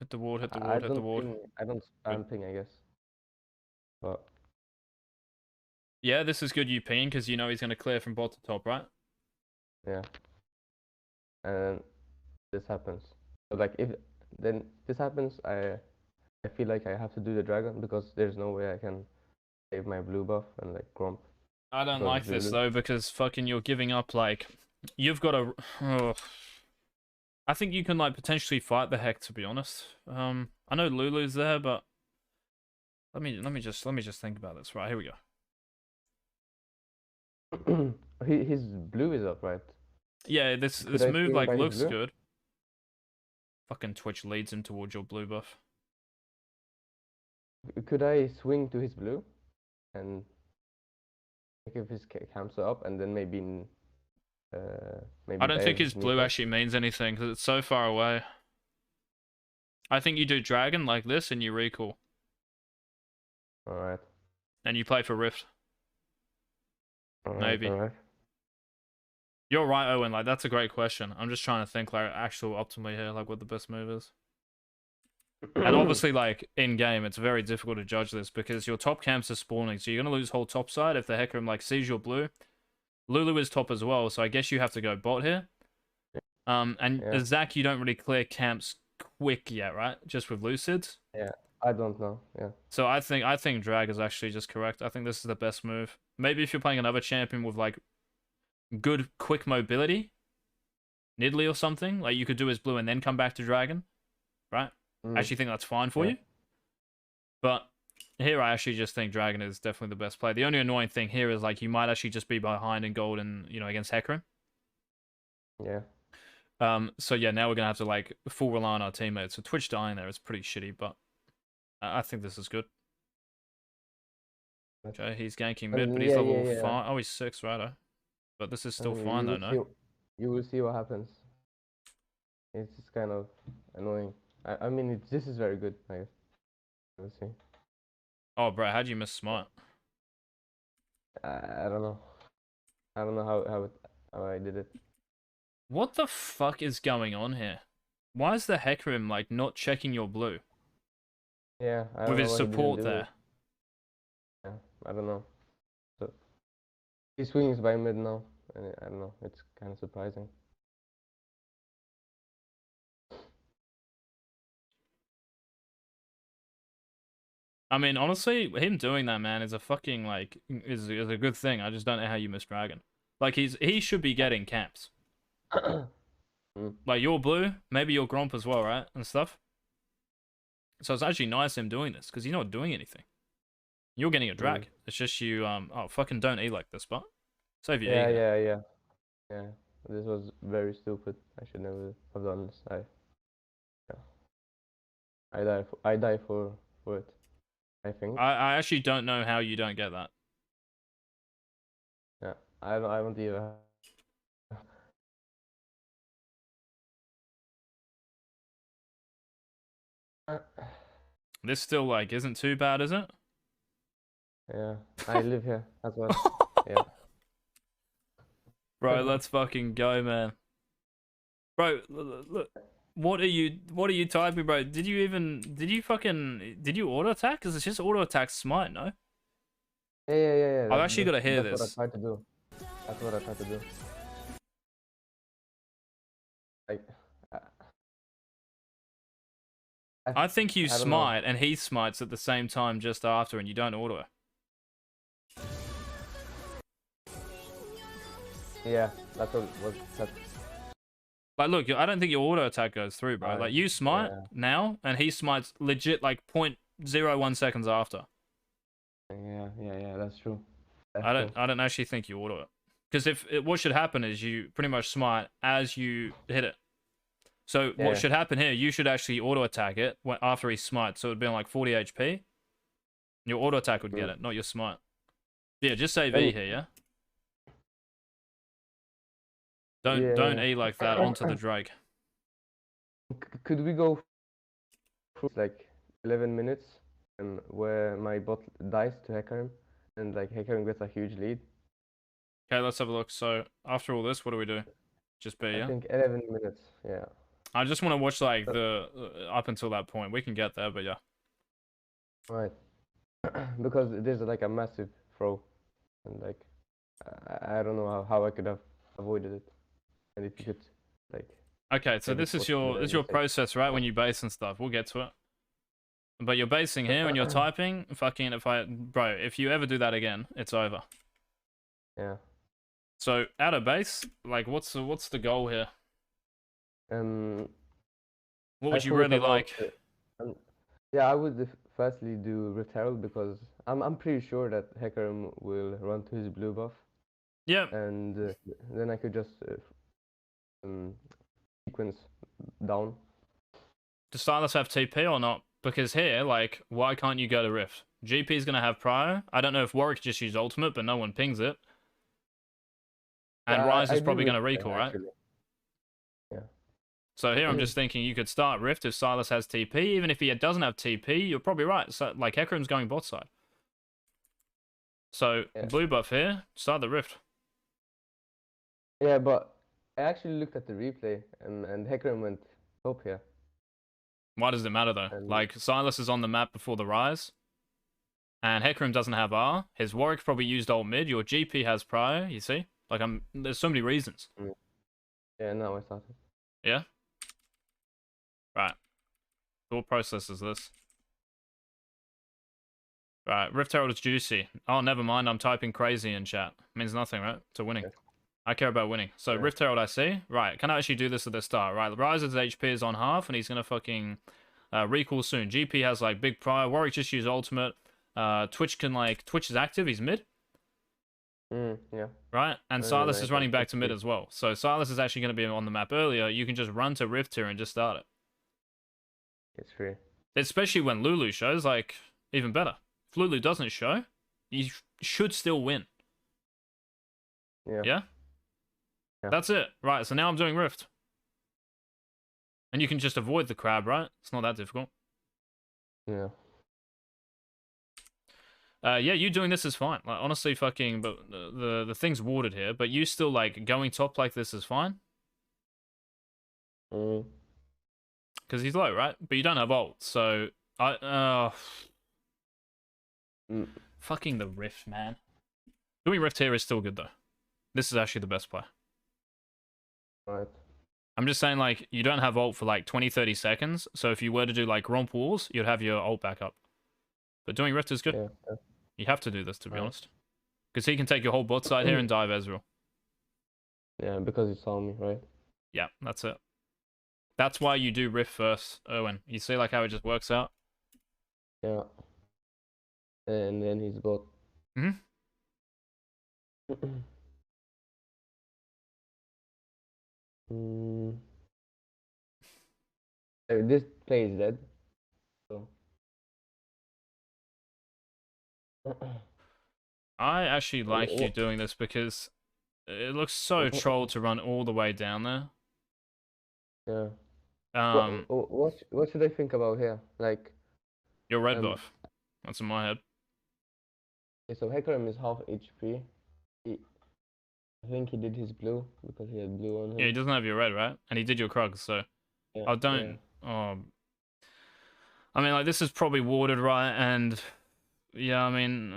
Hit the ward. Hit the ward. Hit the ward. I don't spam ping, I guess. But yeah, this is good. You ping because you know he's gonna clear from bot to top, right? Yeah. And this happens. So like if then this happens, I feel like I have to do the dragon because there's no way I can save my blue buff and like Gromp. I don't like this though because fucking you're giving up like you've got a. Oh. I think you can like potentially fight the Heck, to be honest. I know Lulu's there, but let me just think about this. Right, here we go. His blue is up, right? Yeah, this move like looks good. Fucking Twitch leads him towards your blue buff. Could I swing to his blue and if his camps are up and then maybe I don't think his blue actually means anything because it's so far away. I think you do dragon like this and you recall. Alright. And you play for rift. Maybe. Alright. You're right, Owen. Like that's a great question. I'm just trying to think like actual optimally here, like what the best move is. And obviously, like in game, it's very difficult to judge this because your top camps are spawning, so you're gonna lose whole top side if the Hecarim like sees your blue. Lulu is top as well, so I guess you have to go bot here. And Yeah. Zach, you don't really clear camps quick yet, right? Just with Lucids. Yeah. I don't know. Yeah. So I think drag is actually just correct. I think this is the best move. Maybe if you're playing another champion with like good quick mobility, Nidalee or something, like you could do his blue and then come back to dragon, right? I Mm. actually think that's fine for Yeah. you. But here I actually just think dragon is definitely the best play. The only annoying thing here is like you might actually just be behind in gold and against Hecarim. Yeah. So yeah, now we're gonna have to like full rely on our teammates. So Twitch dying there is pretty shitty, but I think this is good. Okay, he's ganking mid, but he's Yeah. level Yeah. Yeah. 5. Oh, he's 6, right? But this is still And fine though, no? you will see what happens. It's just kind of annoying. I mean, this is very good. I guess. We'll see. Oh, bro, how'd you miss smite? I don't know. I don't know how I did it. What the fuck is going on here? Why is the Hecarim like not checking your blue Yeah, I with don't know his what he didn't support do. there? Yeah, I don't know. So he swings by mid now, and I don't know. It's kind of surprising. I mean, honestly, him doing that, man, is a fucking like is a good thing. I just don't know how you miss dragon. Like he should be getting camps. Mm. Like your blue, maybe your Gromp as well, right? And stuff. So it's actually nice him doing this, because you're not doing anything. You're getting a drag. It's just you, oh, fucking don't eat like this, but save your Yeah, E here. yeah. This was very stupid. I should never have done this. Yeah. I die for it. I think. I actually don't know how you don't get that. Yeah. I don't even. This still, like, isn't too bad, is it? Yeah. I live here as well. Yeah. Bro, let's fucking go, man. Bro, look. What are you typing, bro? Did you auto attack? Because it's just auto attack smite, no? Yeah. I've actually got to hear That's this. what I tried to do. That's what I tried to do. Like, uh, I think you I don't know. smite and he smites at the same time just after, and you don't auto. Yeah, that's what was. Like, look, I don't think your auto attack goes through, bro. Like, you smite Yeah. now, and he smites legit like 0.01 seconds after. Yeah. That's true. I don't actually think you auto it, because what should happen is you pretty much smite as you hit it. So what should happen here? You should actually auto attack it after he smites. So it'd be on like 40 HP. Your auto attack would get it, not your smite. Yeah, just save E here, yeah. Don't E like that onto the Drake. Could we go for like 11 minutes and where my bot dies to Hecarim and like Hecarim gets a huge lead? Okay, let's have a look. So after all this, what do we do? Just B, yeah? I think 11 minutes, yeah. I just want to watch like the up until that point. We can get there, but yeah. Right. Because there's like a massive throw and like I don't know how I could have avoided it. And if you could like Okay, so maybe this is put the your mistake. process, right? When you base and stuff. We'll get to it. But you're basing here and you're typing. Fucking if you ever do that again, it's over. Yeah. So out of base, like what's the goal here? What would you really like? Yeah, I would firstly do Rift Herald because I'm pretty sure that Hecarim will run to his blue buff. Yeah. And then I could just sequence down. Does Silas have TP or not? Because here, like, why can't you go to Rift? GP's gonna have Prio. I don't know if Warwick just used ultimate, but no one pings it. And Rise is probably gonna recall, right? Yeah. So here I'm just thinking you could start Rift if Silas has TP. Even if he doesn't have TP, you're probably right. So like Hecarim's going bot side. So blue buff here, start the Rift. Yeah, but I actually looked at the replay and Hecarim went top here. Why does it matter though? Like Silas is on the map before the Rise. And Hecarim doesn't have R. His Warwick probably used ult mid. Your GP has Prio, you see? Like there's so many reasons. Yeah, now I started. Yeah? Right. Thought process is this. Right, Rift Herald is juicy. Oh, never mind, I'm typing crazy in chat. Means nothing, right? To winning. Yeah. I care about winning. So, Yeah. Rift Herald I see. Right, can I actually do this at the start? Right, Ryze's HP is on half, and he's gonna fucking recall soon. GP has, like, big prior. Warwick just used ultimate. Twitch can, like... Twitch is active, he's mid. Yeah. Right? And And then Silas I is can running back push to mid B. as well. So, Silas is actually gonna be on the map earlier. You can just run to Rift here and just start it. It's free. Especially when Lulu shows, like, even better. If Lulu doesn't show, you should still win. Yeah. Yeah? Yeah. That's it. Right, so now I'm doing Rift. And you can just avoid the crab, right? It's not that difficult. Yeah. Yeah, you doing this is fine. Like, honestly, fucking, but the thing's warded here, but you still, like, going top like this is fine. Mm. Because he's low, right? But you don't have ult, so... Mm. Fucking the Rift, man. Doing Rift here is still good, though. This is actually the best play. Right. I'm just saying, like, you don't have ult for, like, 20, 30 seconds, so if you were to do, like, romp walls, you'd have your ult back up. But doing Rift is good. Yeah. Yeah. You have to do this, to be Right. honest. Because he can take your whole bot side here and dive Ezreal. Yeah, because you saw me, right? Yeah, that's it. That's why you do Rift first, Owen. You see, like, how it just works out? Yeah. And then he's got. Mm-hmm. mm. This play is dead. So. I actually like you What? doing this because it looks so troll to run all the way down there. Yeah. Um, What should I think about here? Like, your red buff. That's in my head. okay, so Hecarim is half HP. I think he did his blue because he had blue on him. Yeah, he doesn't have your red, right? And he did your Krugs, so... Yeah, I don't... Oh... I mean, like, this is probably warded, right? And... Yeah, I mean...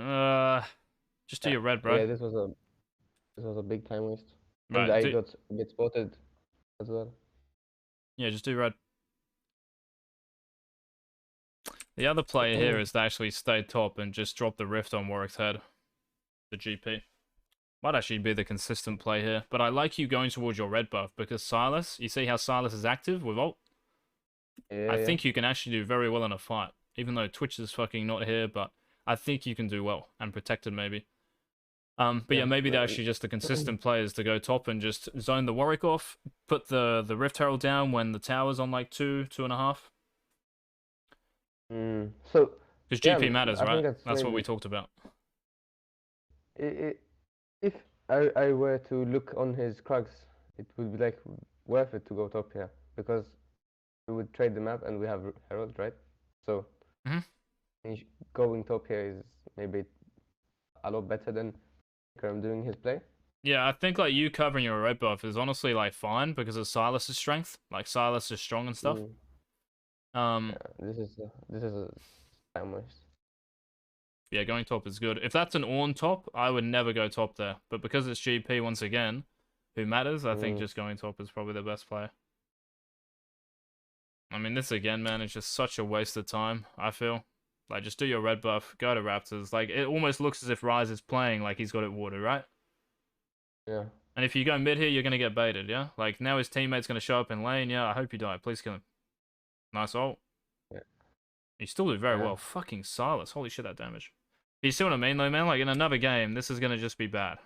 Just do your red, bro. Yeah, this was a big time waste. And Right, I get spotted as well. Yeah, just do red. The other player here is to actually stay top and just drop the rift on Warwick's head. The GP. Might actually be the consistent play here. But I like you going towards your red buff because Silas, you see how Silas is active with ult? Yeah, I think you can actually do very well in a fight. Even though Twitch is fucking not here, but I think you can do well. And protected maybe. But yeah, maybe they're actually just the consistent players to go top and just zone the Warwick off. Put the Rift Herald down when the tower's on like 2.5. So because yeah, GP matters, I right? think That's what we talked about. If I were to look on his Krugs, it would be like worth it to go top here because we would trade the map and we have Herald, right? So going top here is maybe a lot better than Kerem doing his play. Yeah, I think like you covering your red buff is honestly like fine because of Silas's strength. Like Silas is strong and stuff. Yeah, this is a time waste. Yeah, going top is good. If that's an Ornn top, I would never go top there. But because it's GP once again, who matters, I think just going top is probably the best play. I mean, this again, man, is just such a waste of time, I feel. Like, just do your red buff, go to Raptors. Like, it almost looks as if Ryze is playing like he's got it watered, right? Yeah. And if you go mid here, you're going to get baited, yeah? Like, now his teammate's going to show up in lane, yeah? I hope you die. Please kill him. Nice ult. Yeah. You still do very well. Fucking Silas. Holy shit, that damage. You see what I mean, though, man? Like, in another game, this is going to just be bad.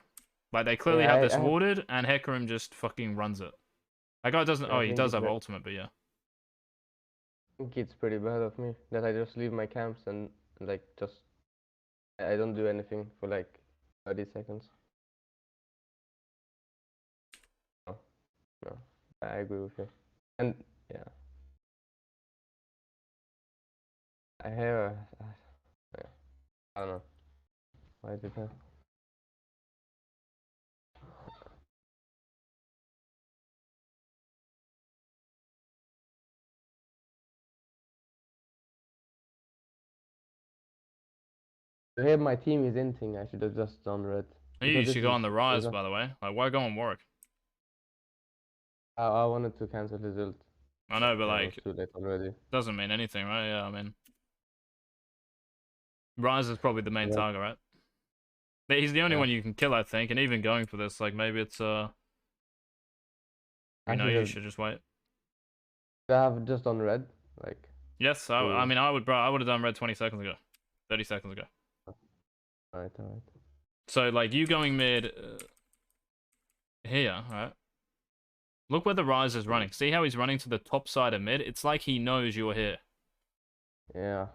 Like, they clearly have this warded, and Hecarim just fucking runs it. That guy doesn't... Oh, he does have ultimate, but yeah. I think it's pretty bad of me that I just leave my camps and like, just... I don't do anything for, like, 30 seconds. No, I agree with you. And, yeah. I hear... I don't know. Why did I... Here my team is inting, I should have just done red. You should go on the Ryze, by the way. Like, why go on Warwick? I wanted to cancel his ult. I know, but Yeah, it was like, too late already. doesn't mean anything, right? Yeah, I mean, Rise is probably the main But target, right? But he's the only yeah, one you can kill, I think, and even going for this, like maybe it's I should you have. should just wait. I have just on red, like Yes, I to. mean, I would have done red 20 seconds ago, 30 seconds ago. Alright, alright. So like you going mid here, right? Look where the Rise is running. See how he's running to the top side of mid? It's like he knows you're here. Yeah,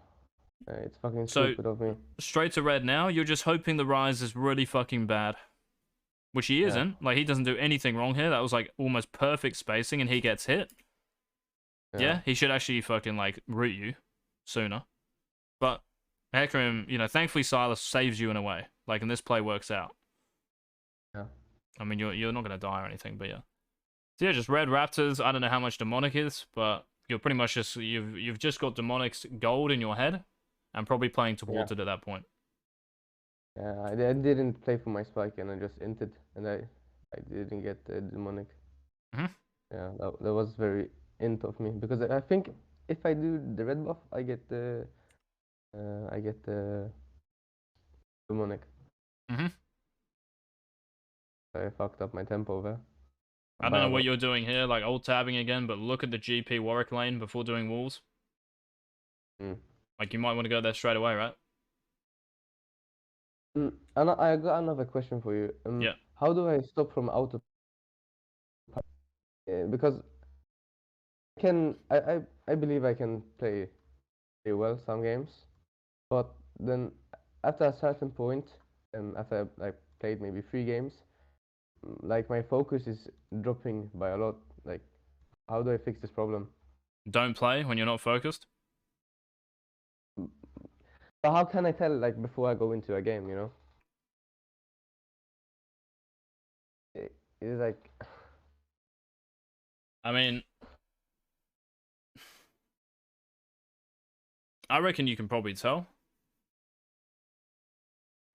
it's fucking So stupid of me. straight to red now, you're just hoping the Rise is really fucking bad. Which he Yeah, isn't. Like, he doesn't do anything wrong here. That was like almost perfect spacing and he gets hit. yeah, Yeah, he should actually fucking like root you sooner. But Hecarim, thankfully Silas saves you in a way. Like, and this play works out. yeah. I mean, you're not gonna die or anything, but yeah. So yeah, just red Raptors. I don't know how much demonic is, but you're pretty much just you've just got demonic's gold in your head, and probably playing Yeah. towards it at that point. Yeah, I didn't play for my spike and I just inted and I didn't get the demonic. Hmm. Yeah, that was very int of me because I think if I do the red buff, I get the demonic. Hmm. I fucked up my tempo there I don't by know a what lot. you're doing here, like alt tabbing again, but look at the GP Warwick lane before doing walls. Mm. Like you might want to go there straight away, right? And I got another question for you. Yeah. How do I stop from auto? Because I believe I can play well some games, but then after a certain point, after I played maybe 3 games, like my focus is dropping by a lot. Like, how do I fix this problem? Don't play when you're not focused. But how can I tell like before I go into a game? It's like, I mean, I reckon you can probably tell.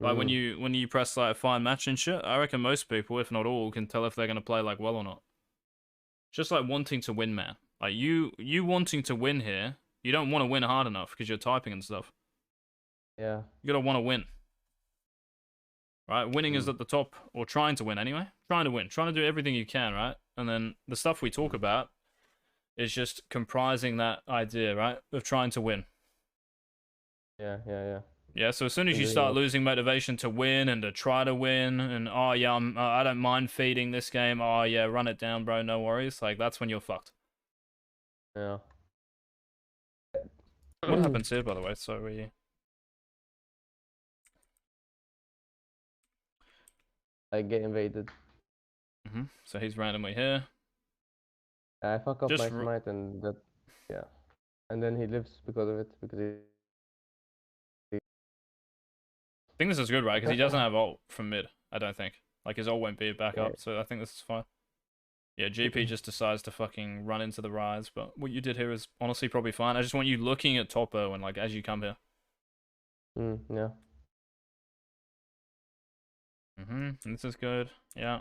Like when mm, you press like find match and shit, I reckon most people, if not all, can tell if they're gonna play like well or not. Just like wanting to win, man. Like you wanting to win here, you don't want to win hard enough because you're typing and stuff. yeah, You gotta want to win, right? Winning is mm, at the top, or trying to win anyway. Trying to win, trying to do everything you can, right? And then the stuff we talk about is just comprising that idea, right, of trying to win. yeah. Yeah, so as soon as you Agree a start lot. losing motivation to win and to try to win, and oh yeah, I don't mind feeding this game. Oh yeah, run it down, bro. No worries. Like that's when you're fucked. Yeah. What happens here, by the way? So we. I get invaded. So he's randomly here. I fuck up Just my smite and that, yeah. And then he lives because of it because I think this is good, right? Because he doesn't have ult from mid. I don't think. Like his ult won't be back yeah. up, so I think this is fine. Yeah, GP just decides to fucking run into the rise, but what you did here is honestly probably fine. I just want you looking at topo and like as you come here. Yeah. And this is good. Yeah.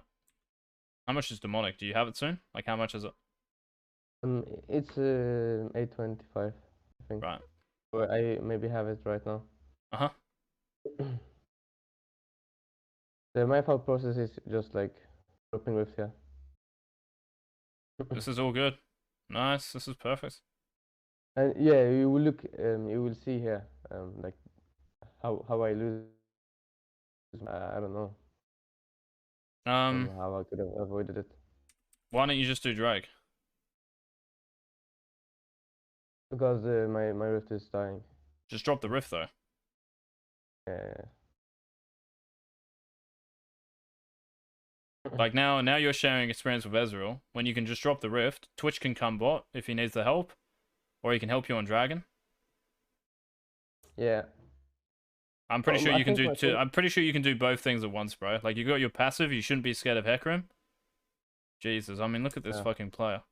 How much is demonic? Do you have it soon? Like how much is it? It's 825, I think. Right. Or I maybe have it right now. Uh-huh. My thought process is just like dropping rifts, yeah. This is all good. Nice. This is perfect. And yeah, you will look, you will see here, like how I lose. I don't know how I could have avoided it Why don't you just do Drake? because my rift is dying. Just drop the rift though. Yeah, Like now you're sharing experience with Ezreal. When you can just drop the rift, Twitch can come bot if he needs the help, or he can help you on Dragon. yeah. I'm pretty sure I you can think do my two. thing, I'm pretty sure you can do both things at once, bro. Like you got your passive, you shouldn't be scared of Hecarim. Jesus, I mean, look at this yeah. fucking player.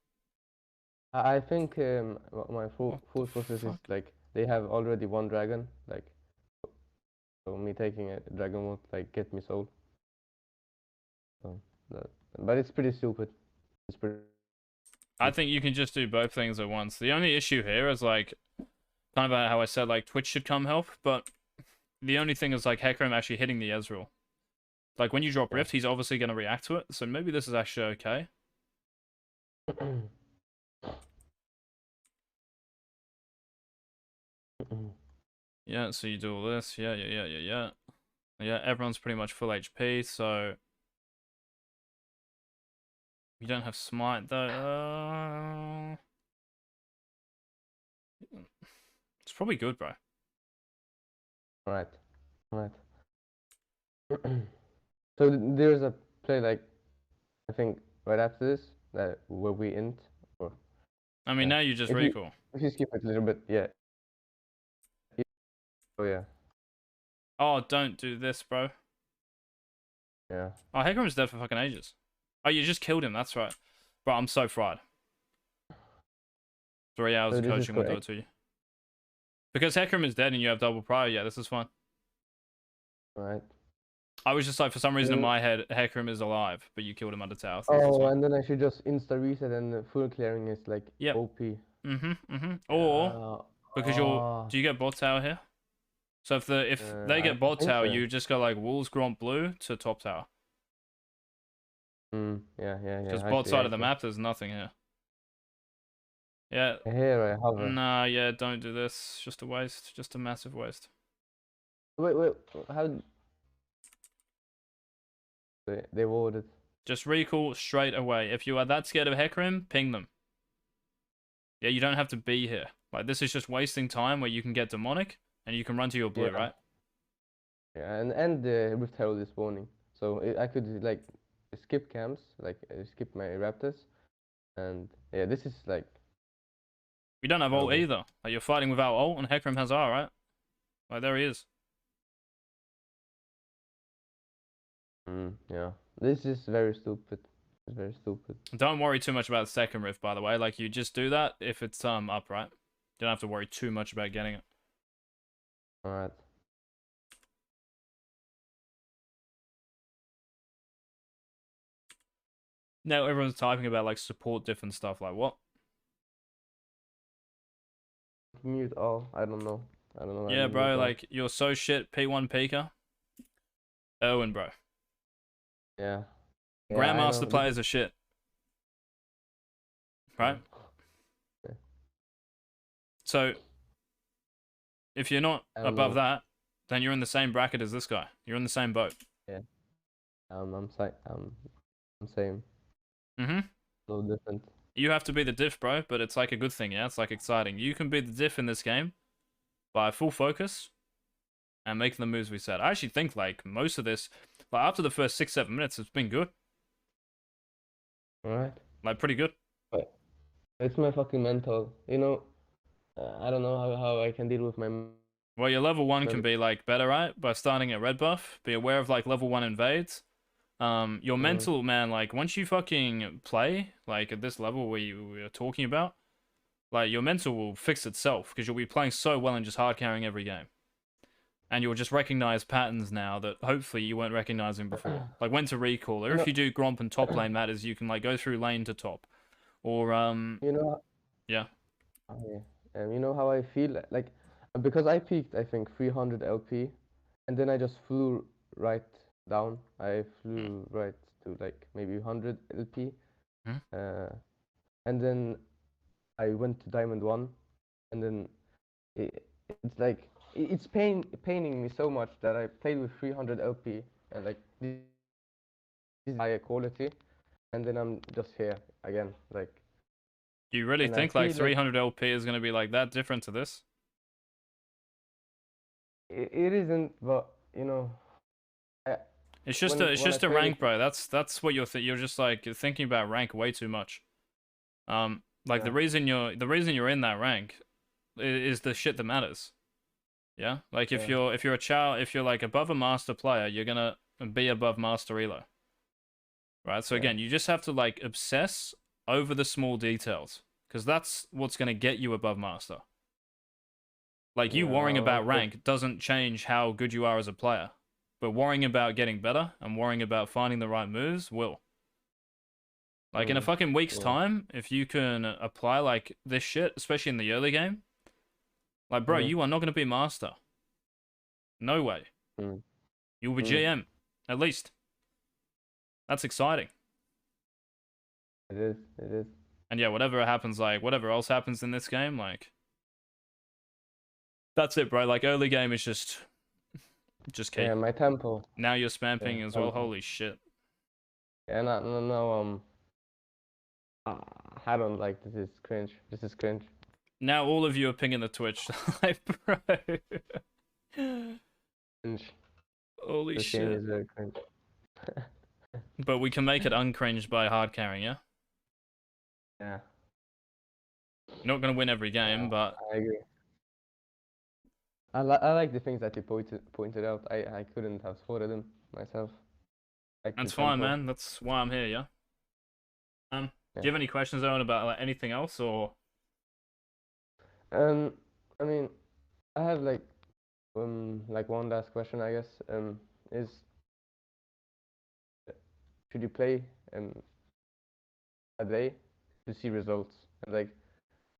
I think my What full the process is fuck? like they have already one dragon, like so me taking a dragon won't like get me soul. So that, but it's pretty stupid. It's pretty I think you can just do both things at once. The only issue here is like kind of how I said like Twitch should come help, but the only thing is like Hecarim actually hitting the Ezreal. Like when you drop Yeah. Rift, he's obviously going to react to it, so maybe this is actually okay. Yeah, so you do all this. Yeah. Yeah, everyone's pretty much full HP, so you don't have smite though. It's probably good, bro. Right. Right. So there's a play like I think right after this that where we end or I mean, yeah. now you just If you recall. if you skip it a little bit, yeah. Oh yeah. Oh, don't do this, bro. Yeah. Oh, Hecarim's dead for fucking ages. Oh, you just killed him. That's right. Bro, I'm so fried. 3 hours So of this is coaching will do correct. it to you. Because Hecarim is dead and you have double prior, yeah, this is fine. Right. I was just like, for some reason in Then, my head, Hecarim is alive, but you killed him under tower, so this is oh, fine. and then I should just insta reset and the full clearing is like Yep. OP. Or, because you're... Oh, Do you get bot tower here? So if they I get bot think tower, so. you just go like Wolves, Gromp, Blue to top tower. Yeah. Because I bot see. side I of the see. map, there's nothing here. Yeah. Here I hover. Nah, yeah, don't do this. Just a waste. Just a massive waste. Wait. How? They voted. Just recall straight away. If you are that scared of Hecarim, ping them. Yeah, you don't have to be here. Like, this is just wasting time where you can get demonic and you can run to your blue, Yeah. right? Yeah, and the Rift Herald is spawning, so I could like skip camps, like skip my Raptors, and yeah, this is like You don't have ult terrible. either. Like, you're fighting without ult and Hecarim has R, right? Like, there he is. Yeah, this is very stupid. It's very stupid. Don't worry too much about the second rift, by the way. Like, you just do that if it's up, right? You don't have to worry too much about getting it. All right. Now everyone's typing about like support different stuff. Like what? Mute all. I don't know. I don't know how Yeah, to mute bro. all. Like you're so shit. P1 peeker. Owen, bro. Yeah. Yeah, I know. Grandmaster This players is are shit. Right? yeah. So if you're not I don't above know. that, then you're in the same bracket as this guy. You're in the same boat. Yeah. I'm same. Mm-hmm. No different. You have to be the diff, bro, but it's like a good thing, yeah? It's like exciting. You can be the diff in this game by full focus and making the moves we said. I actually think like most of this, like after the first 6-7 minutes, it's been good. All right. Like pretty good. But it's my fucking mental. You know, I don't know how I can deal with my. Well, your level 1 can mental. be like better, right? By starting at red buff. Be aware of like level 1 invades. Your mental, man, like once you fucking play, like at this level we are talking about, like your mental will fix itself because you'll be playing so well and just hard carrying every game. And you'll just recognize patterns now that hopefully you weren't recognizing before. Like when to recall, or if you do Gromp and top lane matters, you can like go through lane to top. Or You know, yeah. okay. You know how I feel like because I peaked I think 300 LP, and then I just flew right down. I flew right to like maybe 100 LP, Hmm? and then I went to Diamond 1, and then it's like it's paining me so much that I played with 300 LP and like this is higher quality, and then I'm just here again like. Do you really And I think like feel like 300 LP is going to be like that different to this? it isn't, but you know, I, It's just when I a played rank, it, bro. That's what you're just like you're thinking about rank way too much. Like yeah, the reason you're in that rank is the shit that matters. Yeah? Like yeah, if you're a child, if you're like above a master player, you're going to be above master elo. Right? So yeah. again, you just have to like obsess over the small details because that's what's going to get you above master. Like you worrying No, about rank doesn't change how good you are as a player. But worrying about getting better and worrying about finding the right moves will. Like in a fucking week's Yeah. time, if you can apply like this shit, especially in the early game, like bro, you are not gonna be master. No way. Mm. You'll be Mm. GM, at least. That's exciting. It is. It is. And yeah, whatever happens, like whatever else happens in this game, like that's it, bro. Like early game is just key. Yeah, my tempo. Now you're spamming Yeah, as well. Holy shit. Yeah, no. I don't like this. Is cringe. This is cringe. Now all of you are pinging the Twitch. Like, bro. Cringe. Holy This game shit. is very cringe. But we can make it uncringed by hard carrying, yeah? Yeah. You're not gonna win every game, but I agree. I like the things that you pointed out. I couldn't have spotted them myself. Like that's the fine, tempo. man. That's why I'm here, yeah? Do Yeah. you have any questions, Owen, about like anything else, or? I mean, I have like one last question, I guess. Is should you play a day to see results? And like,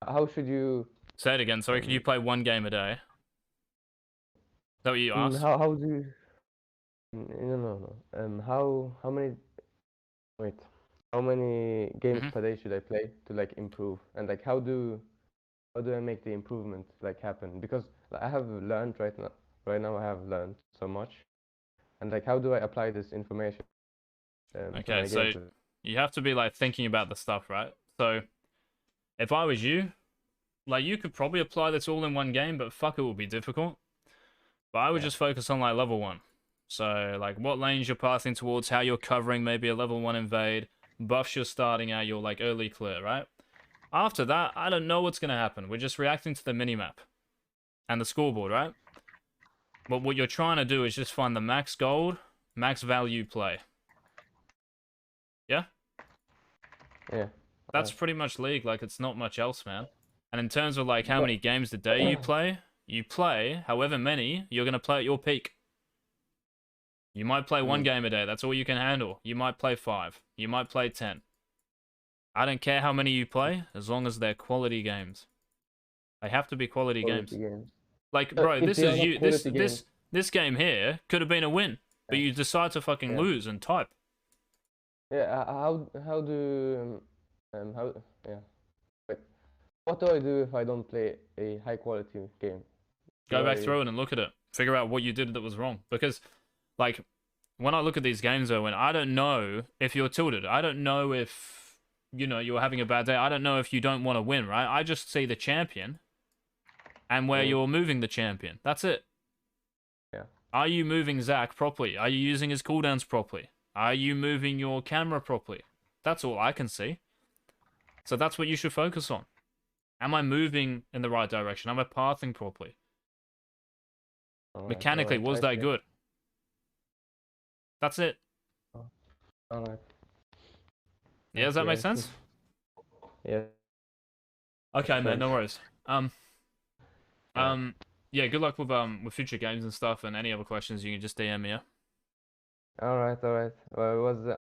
how should you? Say it again. Sorry, could you play one game a day? Is that what you asked? How do you? No. How many? Wait, how many games Mhm. per day should I play to like improve? And like, how do I make the improvement like happen? Because like, I have learned right now. Right now, I have learned so much, and like, how do I apply this information to Okay, my so gameplay? you have to be like thinking about the stuff, right? So if I was you, like you could probably apply this all in one game, but fuck, it would be difficult. But I would Yeah. just focus on like level 1. So like what lanes you're passing towards, how you're covering maybe a level 1 invade, buffs you're starting at your like early clear, right? After that, I don't know what's gonna happen. We're just reacting to the minimap and the scoreboard, right? But what you're trying to do is just find the max gold, max value play. Yeah? Yeah. That's pretty much League. Like, it's not much else, man. And in terms of, like, how many games a day you play however many, you're going to play at your peak. You might play one game a day. That's all you can handle. You might play 5. You might play 10. I don't care how many you play, as long as they're quality games. They have to be quality games. Like, bro, If this they are is not you. quality games, This game here could have been a win, but yeah. you decide to fucking Yeah. lose and type. Yeah. How do how yeah. Like, what do I do if I don't play a high quality game? Go Do back I? through it and look at it. Figure out what you did that was wrong. Because, like, when I look at these games, Owen, I don't know if you're tilted. I don't know if, you're having a bad day. I don't know if you don't want to win, right? I just see the champion and where you're moving the champion. That's it. Yeah. Are you moving Zach properly? Are you using his cooldowns properly? Are you moving your camera properly? That's all I can see. So that's what you should focus on. Am I moving in the right direction? Am I pathing properly? Mechanically, was that good? That's it. Alright. Yeah, does that make sense? Yeah. Okay, man, no worries. Yeah. Yeah, good luck with future games and stuff, and any other questions you can just DM me. Yeah? Alright. Well, it was